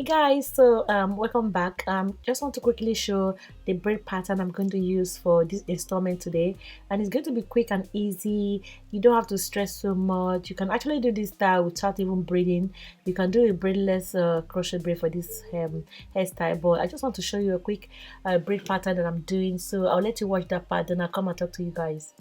Guys, so welcome back. Just want to quickly show the braid pattern I'm going to use for this installment today, and it's going to be quick and easy. You don't have to stress so much. You can actually do this style without even braiding. You can do a braidless crochet braid for this hairstyle, but I just want to show you a quick braid pattern that I'm doing. So I'll let you watch that part, then I'll come and talk to you guys.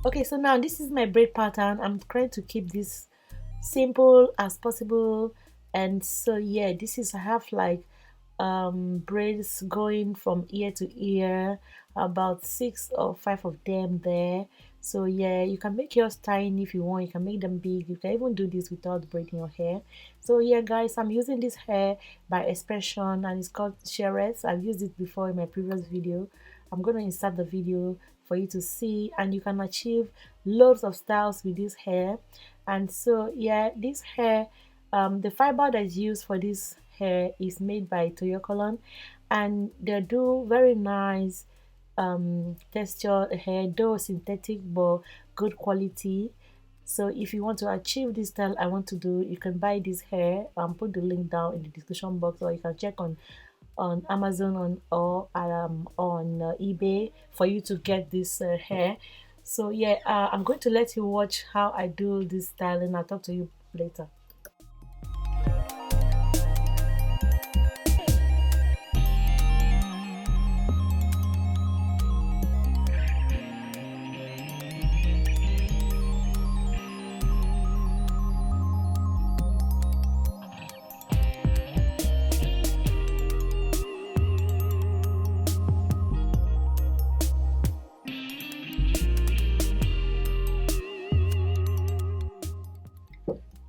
Okay, so now this is my braid pattern. I'm trying to keep this simple as possible, and so yeah, this is I have like braids going from ear to ear, about 6 or 5 of them there. So yeah, you can make yours tiny if you want. You can make them big. You can even do this without braiding your hair. So yeah, guys, I'm using this hair by Expression, and it's called CERES. I've used it before in my previous video. I'm going to insert the video for you to see, and you can achieve loads of styles with this hair. And so yeah, this hair, the fiber that is used for this hair is made by Toyocolon, and they do very nice texture hair, though synthetic but good quality. So if you want to achieve this style I want to do, you can buy this hair. Put the link down in the description box, or you can check on Amazon or on eBay for you to get this hair. So yeah, I'm going to let you watch how I do this style, and I'll talk to you later.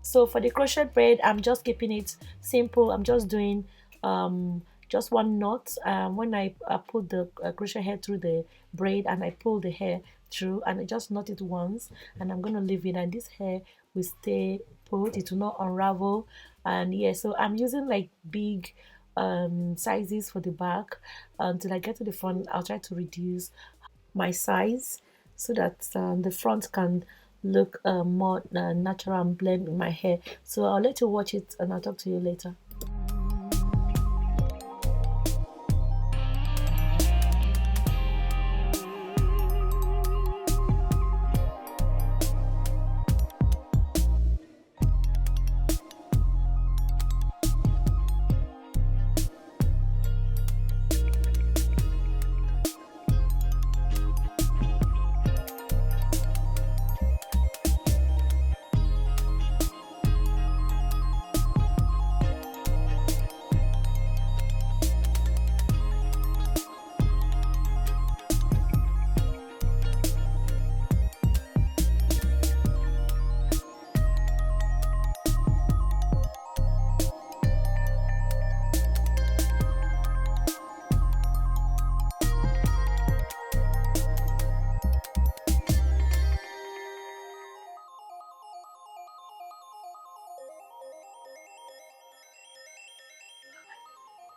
So for the crochet braid, I'm just keeping it simple. I'm just doing just one knot when I put the crochet hair through the braid, and I pull the hair through, and I just knot it once, and I'm going to leave it, and this hair will stay put, it will not unravel. And yeah, so I'm using like big sizes for the back. Until I get to the front, I'll try to reduce my size so that the front can look more natural and blend with my hair. So I'll let you watch it and I'll talk to you later.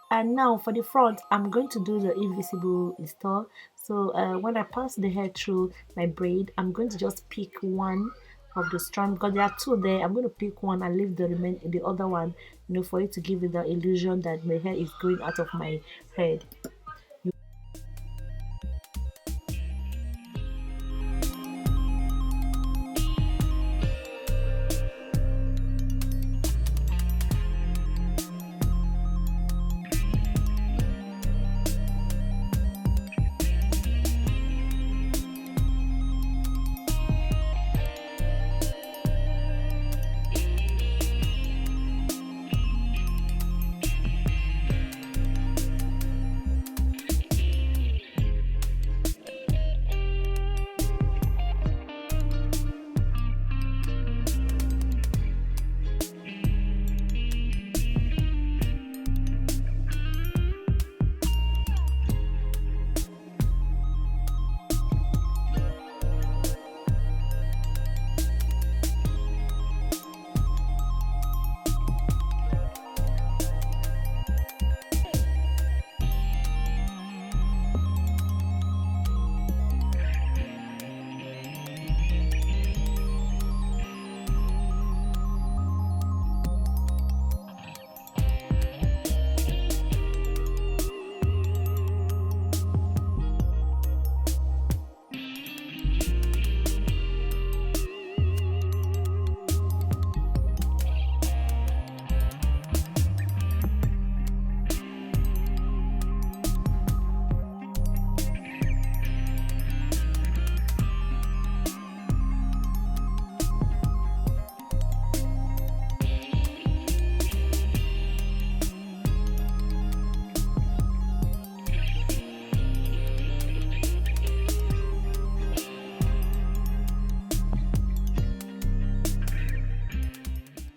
And now for the front, I'm going to do the invisible install. So when I pass the hair through my braid, I'm going to just pick one of the strand because there are two there. I'm going to pick one and leave the other one, for it to give it the illusion that my hair is going out of my head.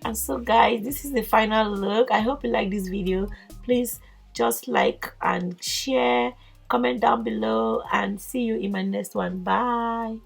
And so guys, this is the final look. I hope you like this video. Please just like and share, comment down below, and see you in my next one. Bye.